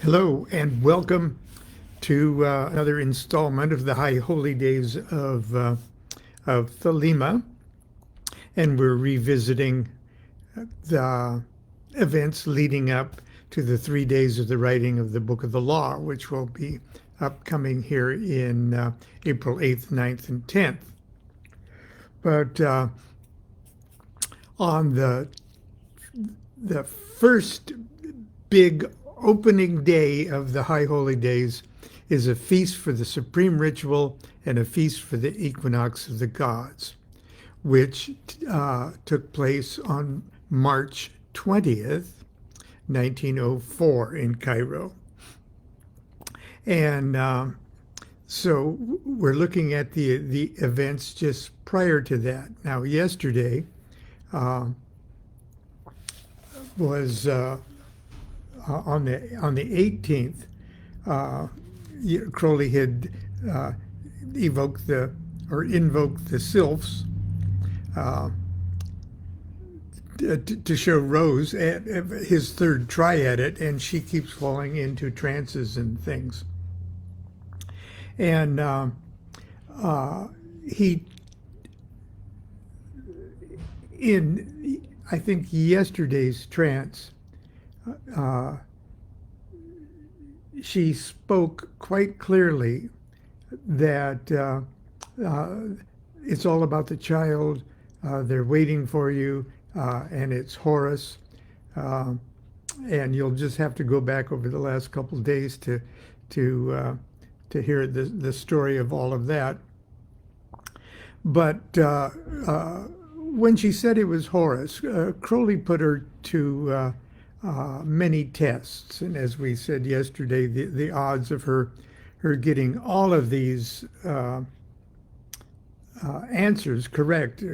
Hello and welcome to another installment of the High Holy Days of Thelema, and we're revisiting the events leading up to the 3 days of the writing of the Book of the Law, which will be upcoming here in April 8th, 9th, and 10th. But on the first big opening day of the High Holy Days is a feast for the supreme ritual and a feast for the equinox of the gods, which took place on March 20th, 1904 in Cairo. And so we're looking at the events just prior to that. Now, yesterday was on the 18th, Crowley had invoked the sylphs to show Rose his third try at it, and she keeps falling into trances and things. And he, in I think yesterday's trance, she spoke quite clearly that it's all about the child. They're waiting for you, and it's Horus. And you'll just have to go back over the last couple of days to hear the story of all of that. But when she said it was Horus, Crowley put her to many tests, and as we said yesterday, the odds of her getting all of these answers correct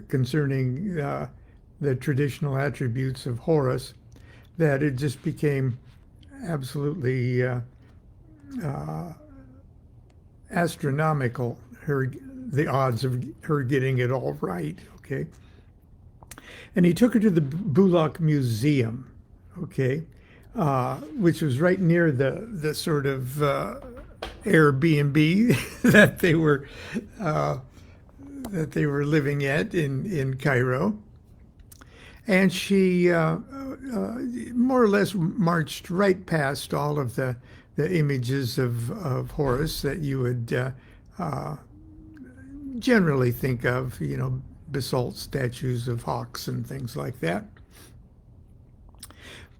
concerning the traditional attributes of Horus, that it just became absolutely astronomical, the odds of her getting it all right. Okay, and he took her to the Bullock Museum, okay, which was right near the sort of Airbnb that they were living at in Cairo, and she more or less marched right past all of the images of Horus that you would generally think of, basalt statues of hawks and things like that.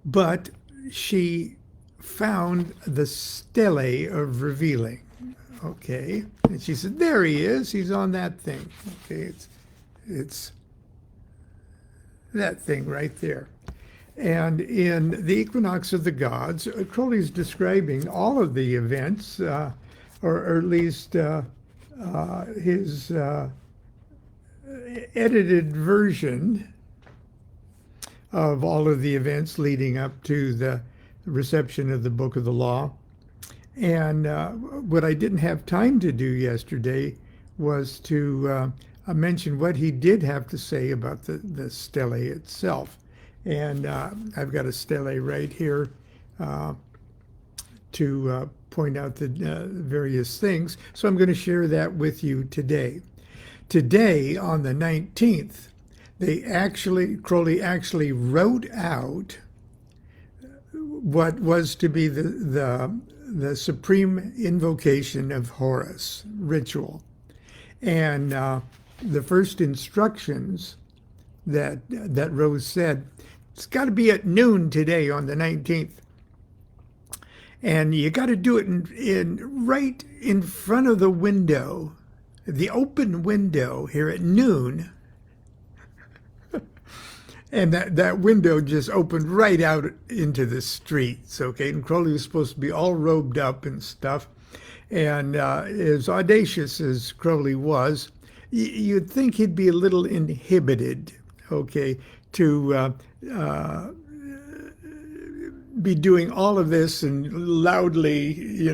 But she found the Stele of revealing, okay? And she said, there he is, he's on that thing. Okay, it's that thing right there. And in the Equinox of the Gods, Crowley's describing all of the events, or at least his edited version of all of the events leading up to the reception of the Book of the Law. And what I didn't have time to do yesterday was to mention what he did have to say about the stele itself. And I've got a stele right here to point out the various things. So I'm going to share that with you today. Today, on the 19th, Crowley actually wrote out what was to be the supreme invocation of Horus ritual. And the first instructions that Rose said, it's got to be at noon today on the 19th. And you got to do it right in front of the window, the open window here at noon. And that window just opened right out into the streets, okay? And Crowley was supposed to be all robed up and stuff. And as audacious as Crowley was, you'd think he'd be a little inhibited, okay, to be doing all of this and loudly,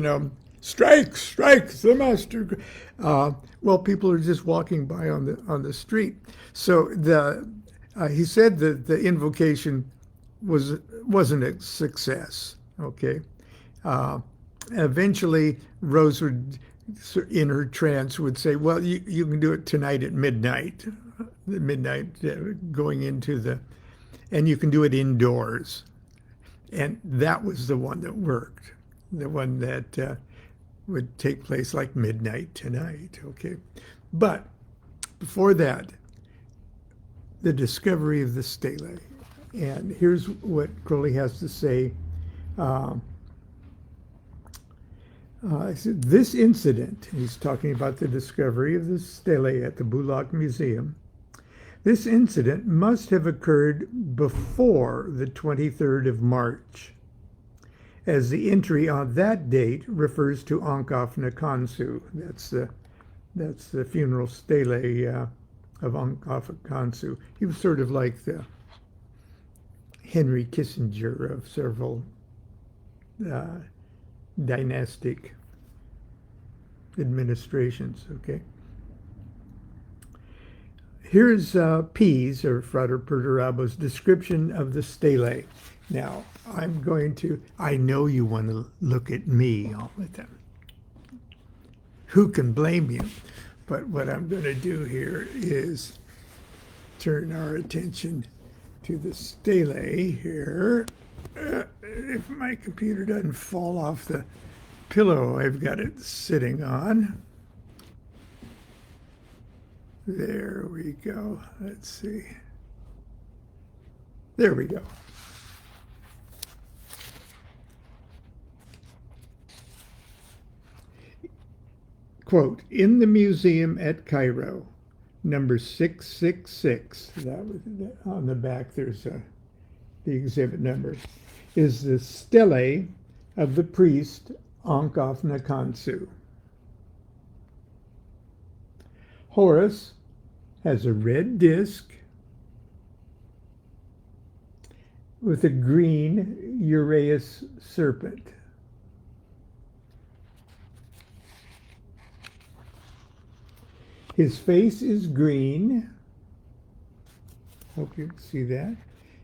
strike the master. Well, people are just walking by on the street. So he said that the invocation wasn't a success. Okay, Eventually, Rose would, in her trance, would say, "Well, you can do it tonight at midnight, going into the, and you can do it indoors." And that was the one that worked, the one that would take place like midnight tonight. Okay, but before that, the discovery of the stele. And here's what Crowley has to say. This incident, he's talking about the discovery of the stele at the Bulak Museum. This incident must have occurred before the 23rd of March, as the entry on that date refers to Ankh-Afna Khonsu. That's the funeral stele of Ankh-Afna Khonsu. He was sort of like the Henry Kissinger of several dynastic administrations. Okay. Here's P's, or Frater Perdurabo's, description of the stele. Now, I know you want to look at me all the time. Who can blame you? But what I'm going to do here is turn our attention to the stele here. If my computer doesn't fall off the pillow I've got it sitting on. There we go. Let's see. There we go. Quote, in the museum at Cairo, number 666, that was on the back, there's the exhibit number, is the stele of the priest Ankh-Afna Khonsu. Horus has a red disc with a green uraeus serpent. His face is green. Hope you can see that.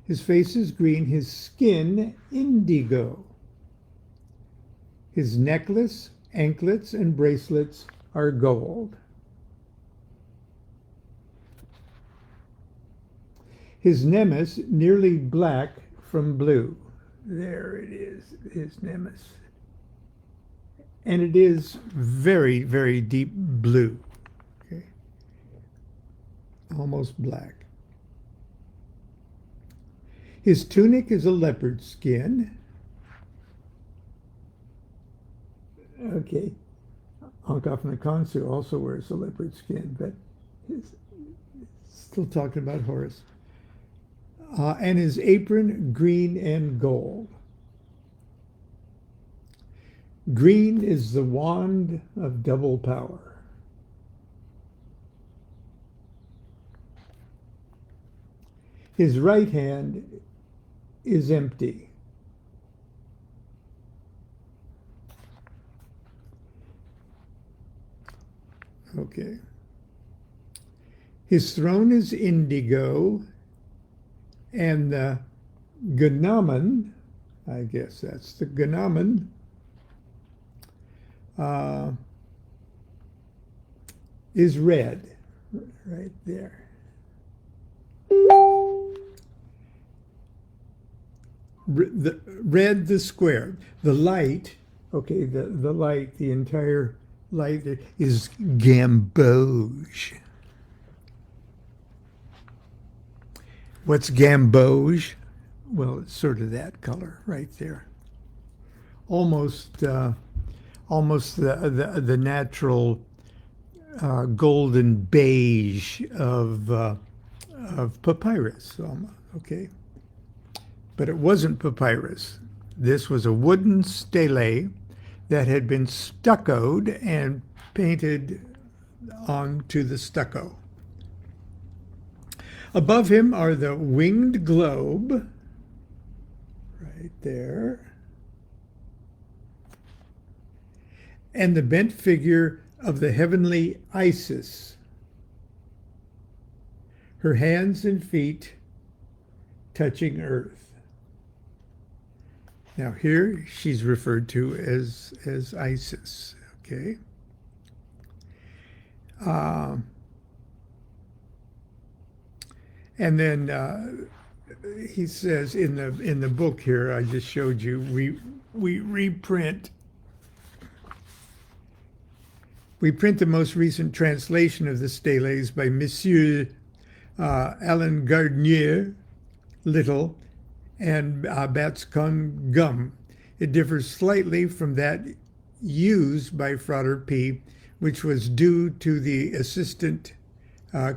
His face is green, his skin indigo. His necklace, anklets, and bracelets are gold. His nemes nearly black from blue. There it is, his nemes. And it is very, very deep blue. Okay. Almost black. His tunic is a leopard skin. Okay. Ankh-Afna Khonsu also wears a leopard skin, but he's still talking about Horus. And his apron, green and gold. Green is the wand of double power. His right hand is empty. Okay. His throne is indigo, and the Gnamen, I guess that's the Gnamen, is red, right there. The red, the square. The light, okay, the light, the entire light is gamboge. What's gamboge? Well, it's sort of that color right there. Almost the natural golden beige of papyrus. Okay, but it wasn't papyrus. This was a wooden stele that had been stuccoed and painted onto the stucco. Above him are the winged globe, right there, and the bent figure of the heavenly Isis, her hands and feet touching earth. Now here she's referred to as Isis. Okay. And then he says in the book here I just showed you, we print the most recent translation of the steles by Monsieur Alain Gardnier Little and Batscon Gum. It differs slightly from that used by Frater P, which was due to the assistant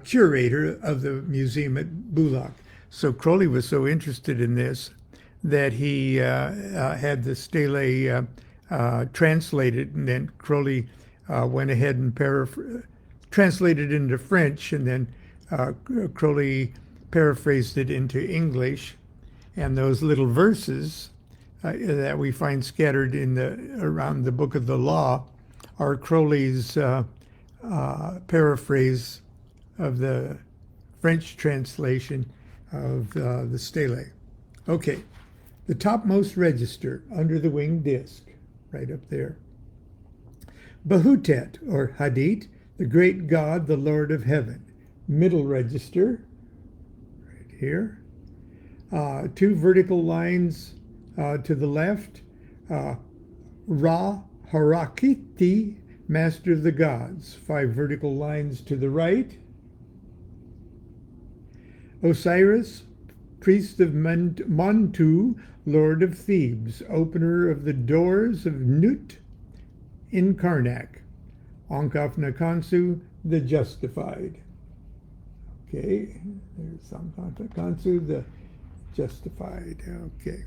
curator of the museum at Bulak. So Crowley was so interested in this that he had the stele translated, and then Crowley went ahead and translated it into French, and then Crowley paraphrased it into English. And those little verses that we find scattered around the Book of the Law are Crowley's paraphrase of the French translation of the stele. Okay, the topmost register under the winged disc, right up there. Bahutet, or Hadit, the great God, the Lord of heaven. Middle register, right here. 2 vertical lines to the left. Ra Harakiti, master of the gods. 5 vertical lines to the right. Osiris, priest of Montu, lord of Thebes, opener of the doors of Nut in Karnak. Ankh Nakansu, the justified. Okay, there's Ankh Nakansu, the justified. Okay.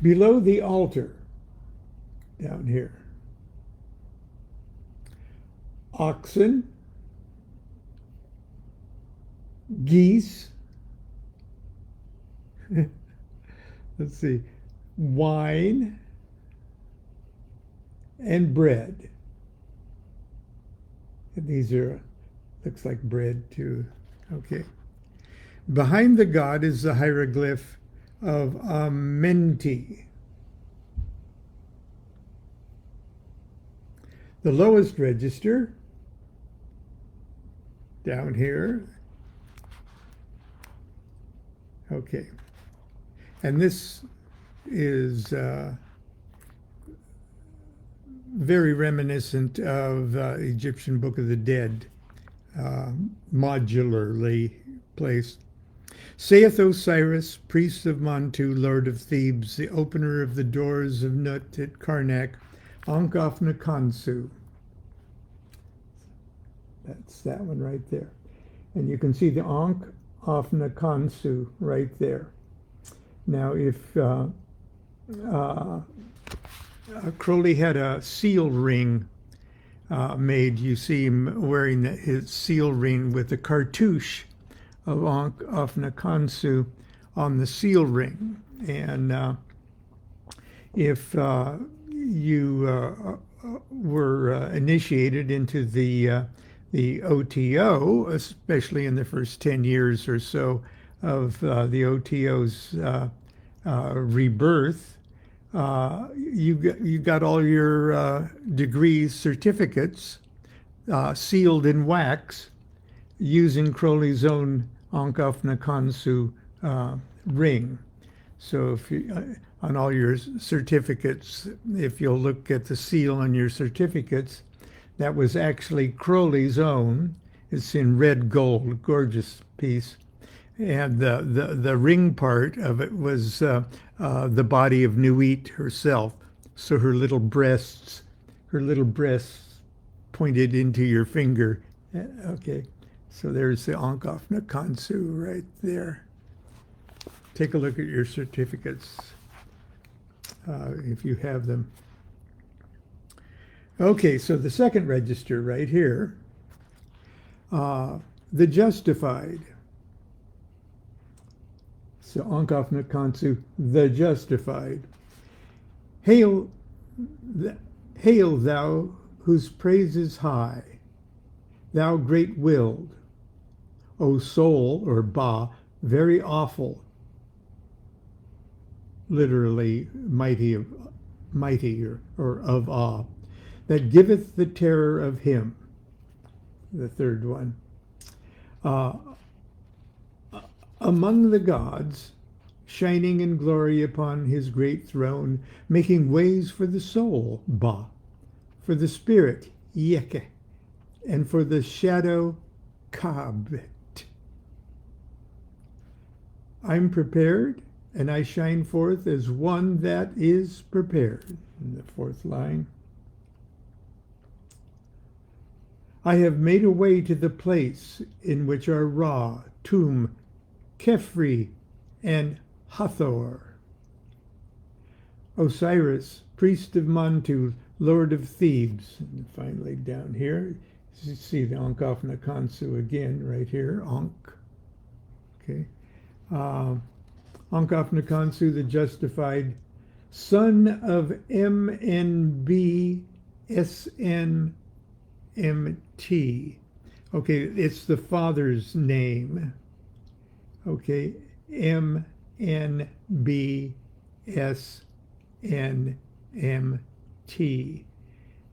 Below the altar, down here, oxen, geese, let's see, wine, and bread. And these are, looks like bread too. Okay. Behind the god is the hieroglyph of Amenti. The lowest register, down here. Okay. And this is very reminiscent of Egyptian Book of the Dead, modularly placed. Saith Osiris, priest of Montu, lord of Thebes, the opener of the doors of Nut at Karnak, Ankh Nakansu. That's that one right there. And you can see the Ankh Nakansu right there. Now, if Crowley had a seal ring made, you see him wearing his seal ring with the cartouche of Ankh Nakansu on the seal ring. And if you were initiated into the OTO, especially in the first 10 years or so of the OTO's rebirth, you got all your degrees, certificates sealed in wax using Crowley's own Ankh Nakansu ring. So if you, on all your certificates, if you'll look at the seal on your certificates, that was actually Crowley's own. It's in red gold, gorgeous piece. And the ring part of it was the body of Nuit herself. So her little breasts pointed into your finger. Okay, so there's the Ankh Nakansu right there. Take a look at your certificates if you have them. Okay, so the second register right here, the justified. So Ankh Nakansu, the justified. Hail thou whose praise is high, thou great-willed, O soul, or Ba, very awful, literally mighty or of awe, that giveth the terror of him. The third one. Uh, among the gods, shining in glory upon his great throne, making ways for the soul, Ba, for the spirit, Yeke, and for the shadow, Kabet. I'm prepared, and I shine forth as one that is prepared. In the fourth line. I have made a way to the place in which are Ra, Tum, Kefri, and Hathor. Osiris, priest of Mantu, lord of Thebes. And finally down here, you see the Ankh of Nakansu again, right here, Ankh. Okay. Ankh of Nakansu, the justified, son of MNB SNMT. Okay, it's the father's name. Okay, MNB SNMT.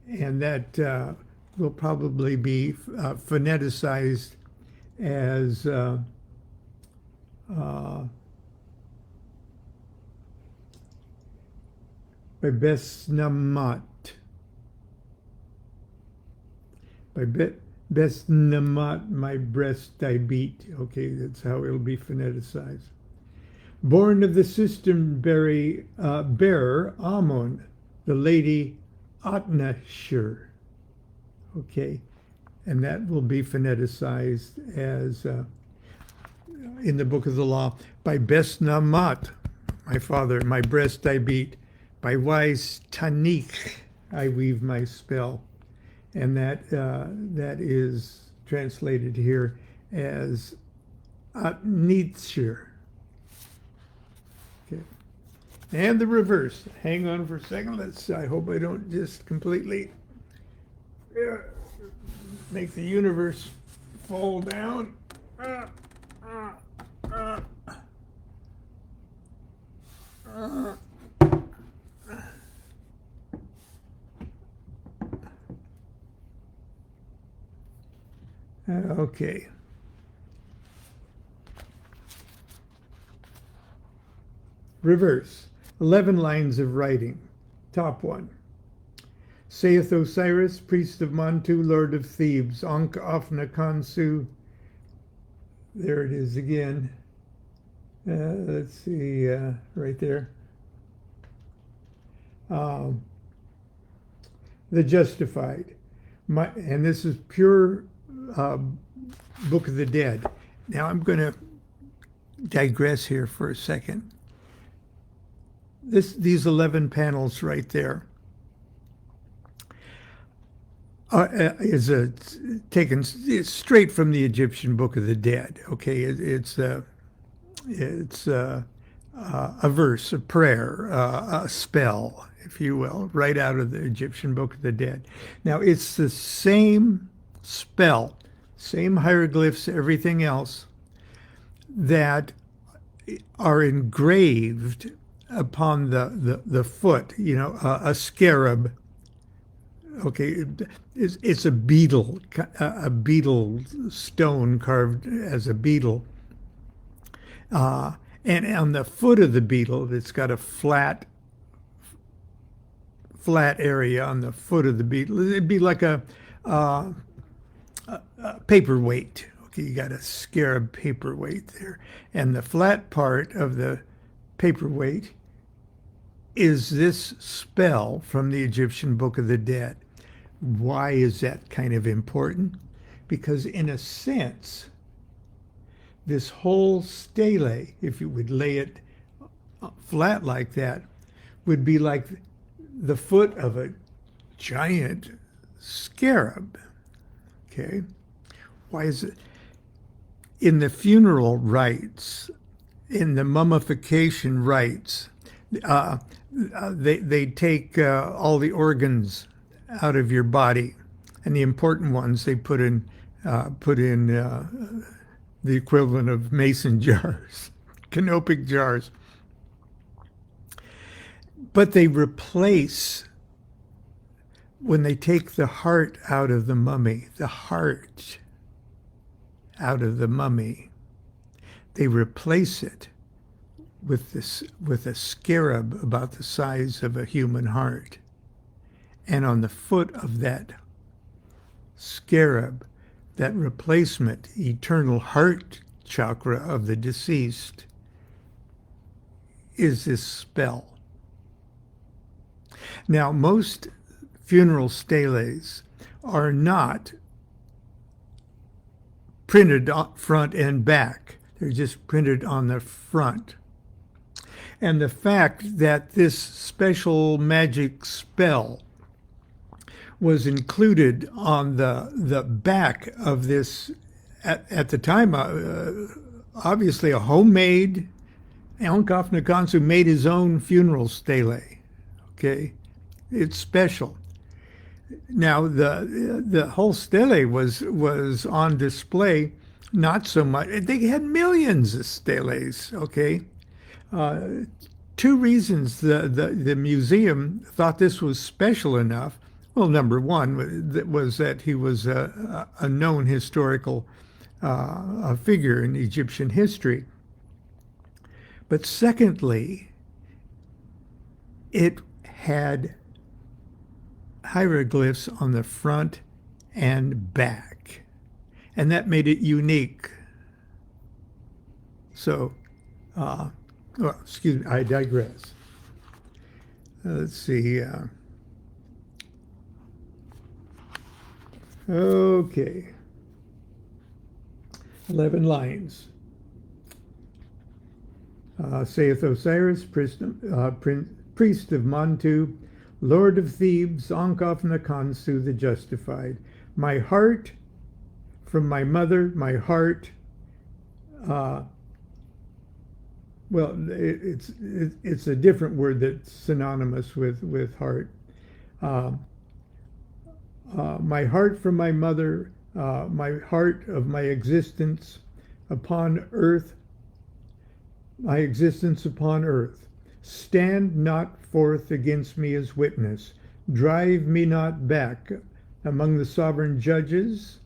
And that will probably be phoneticized as by Besnamat. By Besnamat, my breast I beat. Okay, that's how it'll be phoneticized. Born of the system bearer Amun, the lady Atnashur. Okay, and that will be phoneticized as in the book of the law, by Besnamat, my father, my breast I beat, by wise Tanik I weave my spell. And that is translated here as Atnitshir. Okay. And the reverse. Hang on for a second. I hope I don't just completely make the universe fall down. Okay. Reverse. 11 lines of writing. Top one. Saith Osiris, priest of Mantu, lord of Thebes, Ankh of Nakansu. There it is again. Let's see, right there. The justified. And this is pure Book of the Dead. Now I'm going to digress here for a second. These 11 panels right there is taken straight from the Egyptian Book of the Dead. Okay, it's a verse, a prayer, a spell, if you will, right out of the Egyptian Book of the Dead. Now it's the same spell, same hieroglyphs, everything else that are engraved upon the foot, a scarab. Okay, it's a beetle stone carved as a beetle. And on the foot of the beetle, it's got a flat area on the foot of the beetle. It'd be like a paperweight. Okay, you got a scarab paperweight there. And the flat part of the paperweight is this spell from the Egyptian Book of the Dead. Why is that kind of important? Because in a sense, this whole stele, if you would lay it flat like that, would be like the foot of a giant scarab. Okay? Why is it? In the funeral rites, in the mummification rites, they take all the organs out of your body, and the important ones they put in the equivalent of mason jars, canopic jars. but they replace, when they take the heart out of the mummy, the heart out of the mummy, they replace it with a scarab about the size of a human heart. And on the foot of that scarab, that replacement, eternal heart chakra of the deceased, is this spell. Now, most funeral steles are not printed front and back. They're just printed on the front. And the fact that this special magic spell was included on the back of this, at the time, obviously a homemade, Ankaf Nakansu made his own funeral stele. Okay, it's special. Now the whole stele was on display. Not so much. They had millions of steles. Okay, two reasons the museum thought this was special enough. Well, number one was that he was a known historical figure in Egyptian history. But secondly, it had hieroglyphs on the front and back, and that made it unique. So, well, excuse me, I digress. Let's see. Okay. 11 lines. Saith Osiris, priest of Mantu, Lord of Thebes, Ankaf Nakansu, the justified. My heart from my mother, my heart. Well, it's a different word that's synonymous with heart. My heart from my mother, my heart of my existence upon earth, my existence upon earth. Stand not forth against me as witness. Drive me not back among the sovereign judges,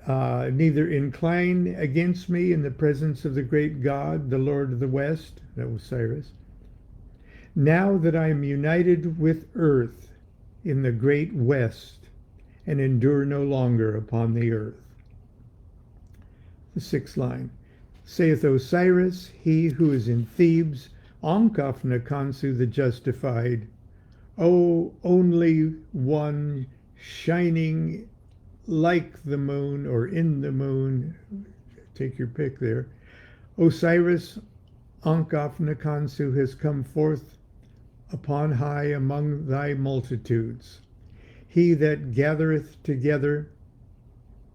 neither incline against me in the presence of the great God, the Lord of the West, that was Cyrus. Now that I am united with earth in the great West, and endure no longer upon the earth. The 6th line. Saith Osiris, he who is in Thebes, Ankaf Nakansu, the justified, O only one shining like the moon or in the moon, take your pick there. Osiris, Ankaf Nakansu, has come forth upon high among thy multitudes. He that gathereth together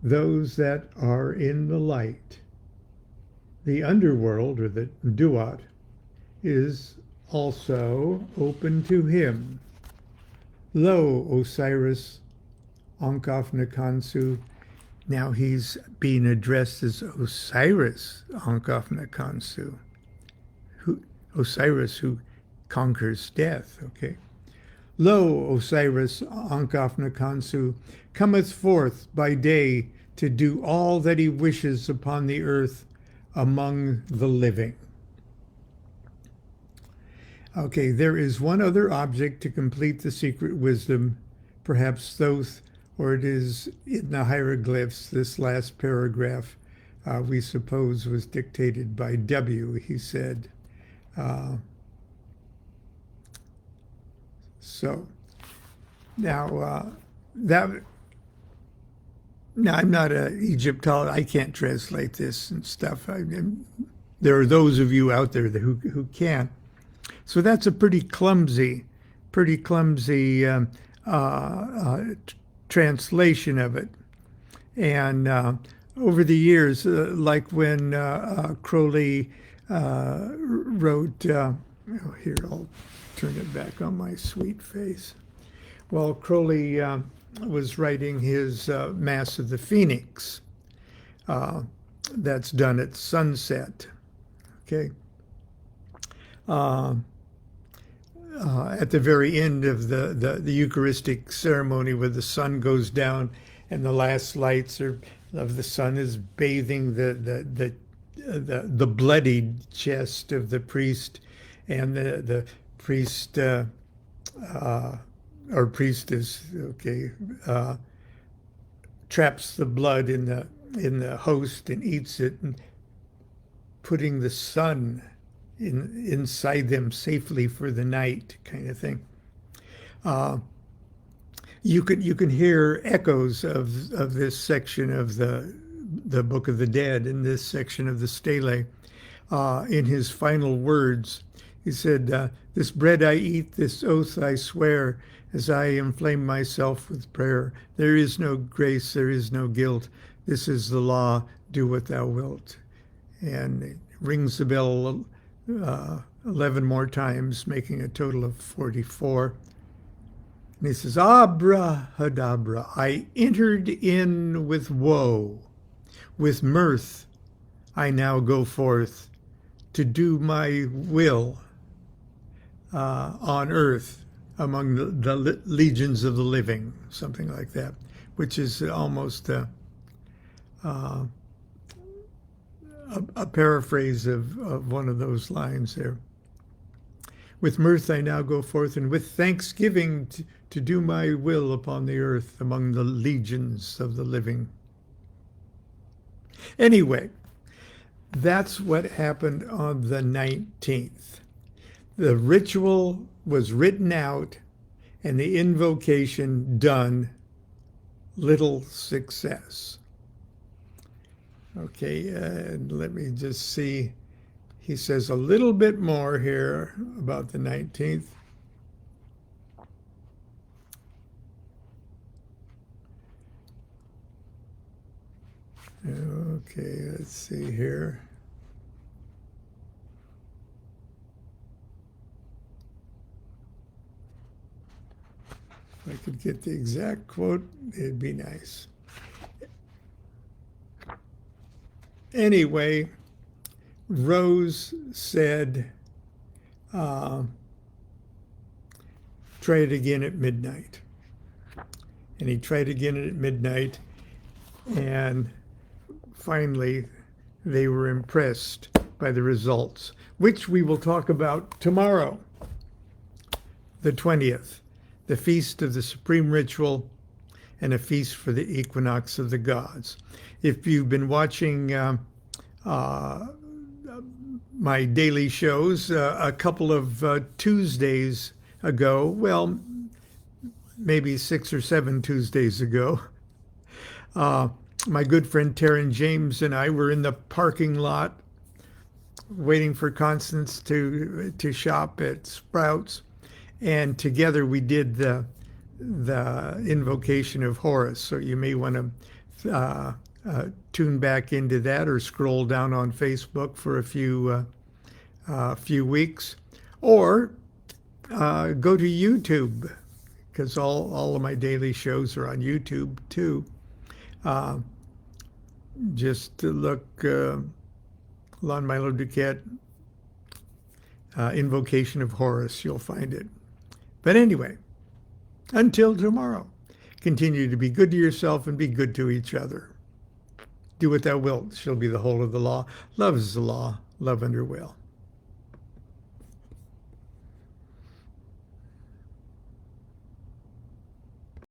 those that are in the light. The underworld, or the duat, is also open to him. Lo, Osiris, Ankaf Nakansu. Now he's being addressed as Osiris, Ankaf Nakansu. Osiris who conquers death, okay? Lo, Osiris, Ankaf Nakansu, cometh forth by day to do all that he wishes upon the earth among the living. Okay, there is one other object to complete the secret wisdom, perhaps Thoth, or it is in the hieroglyphs. This last paragraph, we suppose, was dictated by W, he said. So now now I'm not an Egyptologist. I can't translate this and stuff. There are those of you out there who can. So that's a pretty clumsy translation of it. And over the years, like when Crowley wrote, here, I'll turn it back on my sweet face. Well, Crowley was writing his Mass of the Phoenix. That's done at sunset. Okay. at the very end of the Eucharistic ceremony, where the sun goes down and the last lights of the sun is bathing the bloodied chest of the priest, and the priest or priestess, okay, traps the blood in the host and eats it, and putting the sun inside them safely for the night, kind of thing. You can hear echoes of this section of the Book of the Dead, in this section of the Stele, in his final words. He said, "This bread I eat, this oath I swear, as I inflame myself with prayer. There is no grace, there is no guilt. This is the law, do what thou wilt." And it rings the bell 11 more times, making a total of 44. And he says, "Abrahadabra, I entered in with woe. With mirth I now go forth to do my will on earth among the legions of the living," something like that, which is almost a paraphrase of one of those lines there. "With mirth I now go forth, and with thanksgiving to do my will upon the earth among the legions of the living." Anyway, that's what happened on the 19th. The ritual was written out and the invocation done. Little success. Okay, and let me just see. He says a little bit more here about the 19th. Okay, let's see here. If I could get the exact quote, it'd be nice. Anyway, Rose said, try it again at midnight. And he tried again at midnight, and finally they were impressed by the results, which we will talk about tomorrow, the 20th, the feast of the supreme ritual and a feast for the equinox of the gods. If you've been watching my daily shows, a couple of Tuesdays ago, well, maybe 6 or 7 Tuesdays ago, my good friend Taryn James and I were in the parking lot waiting for Constance to shop at Sprouts, and together we did the invocation of Horus. So you may want to tune back into that, or scroll down on Facebook for a few weeks, or go to YouTube, because all of my daily shows are on YouTube too. Just to look, Lon Milo DuQuette, invocation of Horus, you'll find it. But anyway, until tomorrow, continue to be good to yourself and be good to each other. Do what thou wilt shall be the whole of the law. Love is the law, love under will.